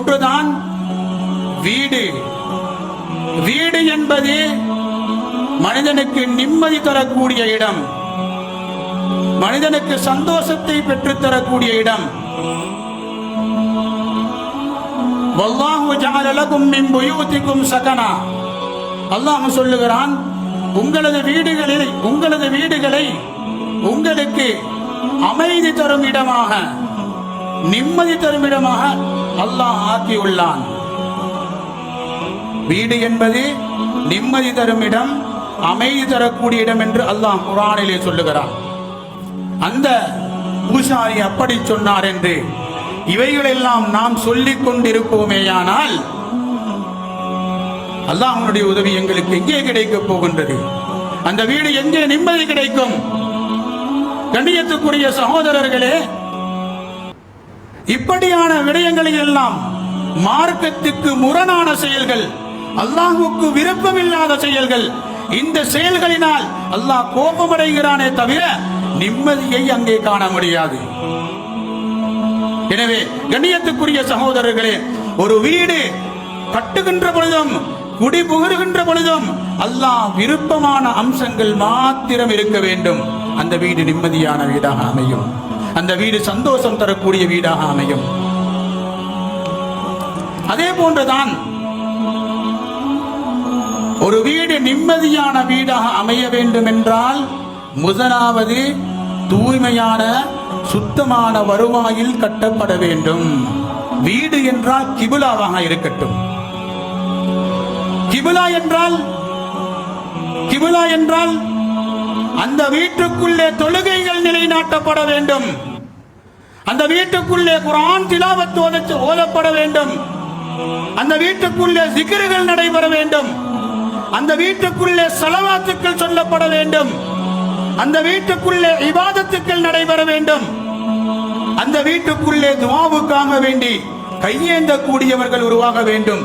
ஒன்றுதான் வீடு. வீடு என்பது மனிதனுக்கு நிம்மதி தரக்கூடிய இடம், மனிதனுக்கு சந்தோஷத்தை பெற்றுத்தரக்கூடிய இடம். வல்லாஹு ஜஅல லகும் மின் புயூதிக்கும் சகனா. அல்லாஹ் சொல்லுகிறான், உங்களது வீடுகளை உங்களுக்கு அமைதி தரும் இடமாக, நிம்மதி தரும் இடமாக அல்லாஹ் ஆக்கியுள்ளான். வீடு என்பது நிம்மதி தரும் இடம், அமைதி தரக்கூடிய இடம் என்று அல்லாஹ் குர்ஆனிலே சொல்லுகிறான். அந்த பூசாரி அப்படி சொன்னார் என்று இவைகளெல்லாம் நாம் சொல்லிக் கொண்டிருப்போமேயானால் அல்லாஹ்வுடைய உதவி எங்களுக்கு எங்கே கிடைக்க போகின்றது? அந்த வீடு எங்கே நிம்மதி கிடைக்கும்? கண்ணியத்துக்குரிய சகோதரர்களே, இப்படியான விடயங்களில் எல்லாம் மார்க்கத்துக்கு முரணான செயல்கள், அல்லாஹ்வுக்கு விருப்பமில்லாத செயல்கள், இந்த செயல்களினால் அல்லாஹ் கோபமடைகிறானே தவிர நிம்மதியை அங்கே காண முடியாது. எனவே கண்ணியத்துக்குரிய சகோதரர்களே, ஒரு வீடு கட்டுகின்ற பொழுதும் குடிபுகுகின்ற பொழுதும் அல்லாஹ் விருப்பமான அம்சங்கள் மாத்திரம் இருக்க வேண்டும். அந்த வீடு நிம்மதியான வீடாக அமையும், அந்த வீடு சந்தோஷம் தரக்கூடிய வீடாக அமையும். அதே போன்றுதான் ஒரு வீடு நிம்மதியான வீடாக அமைய வேண்டும் என்றால் முதலாவது தூய்மையான சுத்தமான வருவாயில் கட்டப்பட வேண்டும். வீடு என்றால் கிபிலாவாக இருக்கட்டும். கிபிலா என்றால் அந்த வீட்டுக்குள்ளே தொழுகைகள் நிலைநாட்டப்பட வேண்டும். அந்த வீட்டுக்குள்ளே குர்ஆன் திலாவத் ஓதப்பட வேண்டும். அந்த வீட்டுக்குள்ளே zikruகள் நடைபெற வேண்டும். அந்த வீட்டுக்குள்ளே ஸலவாத்துக்கள் சொல்லப்பட வேண்டும். அந்த வீட்டுக்குள்ளே இபாதத்துக்கள் நடைபெற வேண்டும். அந்த வீட்டுக்குள்ளே துஆவுக்காக வேண்டி கையேந்தக்கூடியவர்கள் உருவாக வேண்டும்.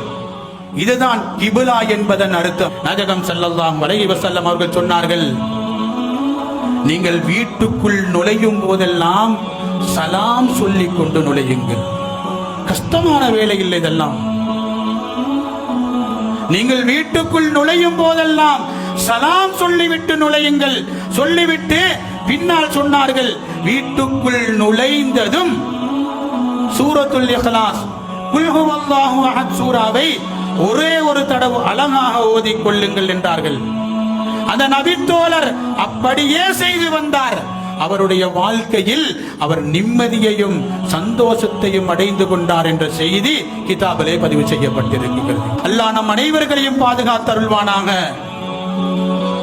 இதுதான் கிபிலா என்பதன் அர்த்தம். நாயகம் ஸல்லல்லாஹு அலைஹி வஸல்லம் அவர்கள் சொன்னார்கள், நீங்கள் வீட்டுக்குள் நுழையும் போதெல்லாம் சலாம் சொல்லிக் கொண்டு நுழையுங்கள். கஷ்டமான வேலை இல்லை இதெல்லாம். நீங்கள் வீட்டுக்குள் நுழையும் போதெல்லாம் சலாம் சொல்லிவிட்டு நுழையுங்கள். சொல்லிவிட்டு பின்னால் சொன்னார்கள், வீட்டுக்குள் நுழைந்ததும் சூரத்துல் இக்லாஸ் குல் ஹுவல்லாஹு அஹத் சூராவை ஒரே ஒரு தடவை அழகாக ஓதிக் கொள்ளுங்கள் என்றார்கள். அந்த நபித்தோழர் அப்படியே செய்து வந்தார். அவருடைய வாழ்க்கையில் அவர் நிம்மதியையும் சந்தோஷத்தையும் அடைந்து கொண்டார் என்ற செய்தி கிதாபிலே பதிவு செய்யப்பட்டிருக்கிறது. அல்லாஹ் நம் அனைவர்களையும் பாதுகாத்தருள்வானாக.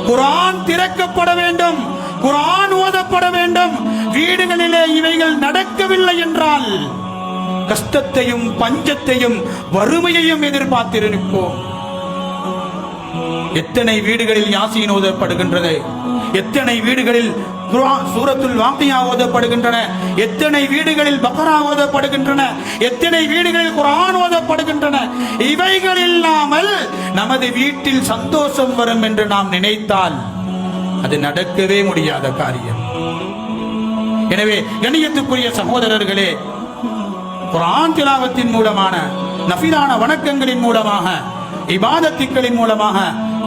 குர்ஆன் திறக்கப்பட வேண்டும், குர்ஆன் ஓதப்பட வேண்டும். வீடுகளிலே இவைகள் நடக்கவில்லை என்றால் கஷ்டத்தையும் பஞ்சத்தையும் வறுமையையும் எதிர்பார்த்திருப்போம். எத்தனை வீடுகளில் யாசீன் ஓதப்படுகின்றது, எத்தனை வீடுகளில் சூரத்துல் வாக்கியா ஓதப்படுகின்றன, எத்தனை வீடுகளில் பக்ரா ஓதப்படுகின்றன, எத்தனை வீடுகளில் குர்ஆன் ஓதப்படுகின்றன. இவைகள் இல்லாமல் நமது வீட்டில் சந்தோஷம் வரும் என்று நாம் நினைத்தால் அது நடக்கவே முடியாத காரியம். எனவே கண்ணியத்துக்குரிய சகோதரர்களே, குர்ஆன் திலாவத்தின் மூலமான நஃபிலான வணக்கங்களின் மூலமாக இபாதத்துக்களின் மூலமாக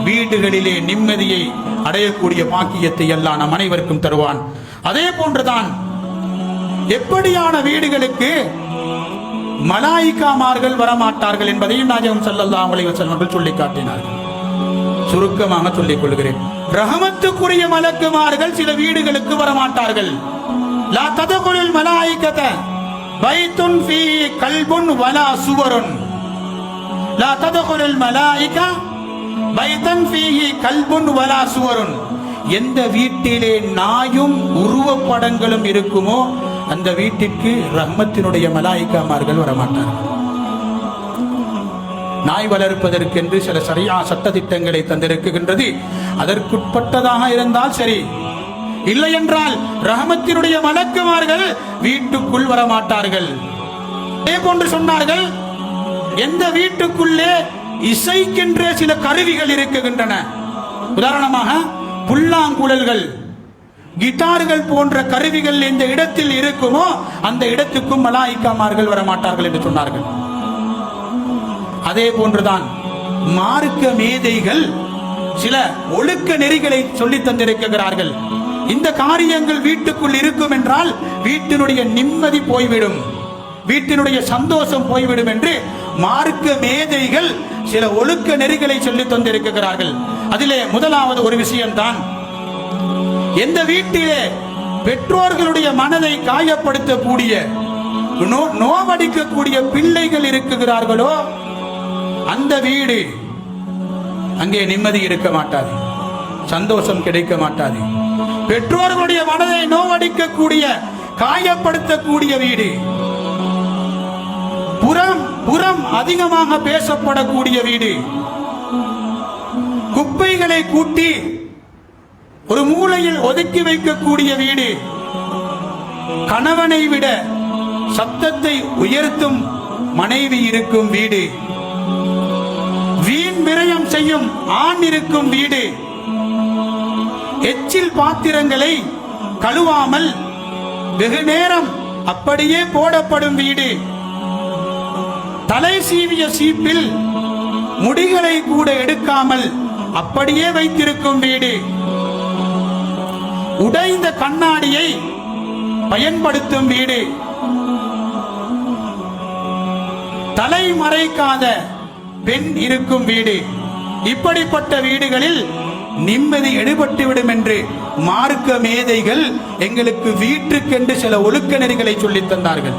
வீடுகளிலே நிம்மதியை அடையக்கூடிய பாக்கியத்தை எல்லாம் நம் அனைவருக்கும் தருவான். அதே போன்றுதான் எப்படியான வீடுகளுக்கு மலாயிகாமார்கள் வரமாட்டார்கள் என்பதையும் நாயகம் ஸல்லல்லாஹு அலைஹி வஸல்லம் அவர்கள் சொல்லி காட்டினார்கள். சுருக்கமாக சொல்லிக் கொள்கிறேன். ரஹமத்துக்குரிய மலக்குமார்கள் சில வீடுகளுக்கு வரமாட்டார்கள். லா ததகுலுல் மலாயிகத பைத்துன் ஃபீஹி கல்புன் வலா சுவருன். லா ததகுலுல் மலாயிகா பைத்தன் ஃபீஹி கல்புன் வலா சுவருன். எந்த வீட்டிலே நாயும் உருவப்படங்களும் இருக்குமோ அந்த வீட்டிற்கு ரஹ்மத்தினுடைய மலாயிகாமார்கள் வரமாட்டார்கள். நாய் வளர்ப்பதற்கென்று சில சரியா சட்டதிட்டங்களை தந்திருக்கின்றது. அதற்குட்பட்டதாக இருந்தால் சரி, இல்லை என்றால் ரஹமத்தினுடைய மலக்குமார்கள் வீட்டுக்குள் வரமாட்டார்கள். அதே போன்று சொன்னார்கள், எந்த வீட்டுக்குள்ளே இசைக்கின்ற சில கருவிகள் இருக்குகின்றன, உதாரணமாக புல்லாங்குழல்கள், கிட்டார்கள் போன்ற கருவிகள் எந்த இடத்தில் இருக்குமோ அந்த இடத்துக்கும் மலாயிகாமார்கள் வரமாட்டார்கள் என்று சொன்னார்கள். அதே போன்றுதான் மார்க்க மேதைகள் சில ஒழுக்க நெறிகளை சொல்லி தந்திருக்கிறார்கள். இந்த காரியங்கள் வீட்டுக்குள் இருக்கும் என்றால் வீட்டினுடைய நிம்மதி போய்விடும், வீட்டினுடைய சந்தோஷம் போய்விடும் என்று மார்க்க மேதைகள் சில ஒழுக்க நெறிகளை சொல்லி தந்திருக்கிறார்கள். அதிலே முதலாவது ஒரு விஷயம்தான், எந்த வீட்டிலே பெற்றோர்களுடைய மனதை காயப்படுத்தக்கூடிய நோவடிக்கக்கூடிய பிள்ளைகள் இருக்கிறார்களோ அந்த வீடு அங்கே நிம்மதி இருக்க மாட்டாது, சந்தோஷம் கிடைக்க மாட்டாது. பெற்றோர்களுடைய மனதை நோவடிக்கக்கூடிய காயப்படுத்தக்கூடிய வீடு, புறம் அதிகமாக பேசப்படக்கூடிய வீடு, குப்பைகளை கூட்டி ஒரு மூலையில் ஒதுக்கி வைக்கக்கூடிய வீடு, கணவனை விட சப்தத்தை உயர்த்தும் மனைவி இருக்கும் வீடு, வீண் விரயம் செய்யும் ஆண் இருக்கும் வீடு, எச்சில் பாத்திரங்களை கழுவாமல் வெகு நேரம் அப்படியே போடப்படும் வீடு, தலை சீவிய சீப்பில் முடிகளை கூட எடுக்காமல் அப்படியே வைத்திருக்கும் வீடு, உடைந்த கண்ணாடியை பயன்படுத்தும் வீடு, தலை மறைக்காத பெண் இருக்கும் வீடு. இப்படிப்பட்ட வீடுகளில் நிம்மதி எடுபட்டுவிடும் என்று மார்க்க மேதைகள் எங்களுக்கு வீட்டுக்கென்று சில ஒழுக்க நெறிகளை சொல்லித் தந்தார்கள்.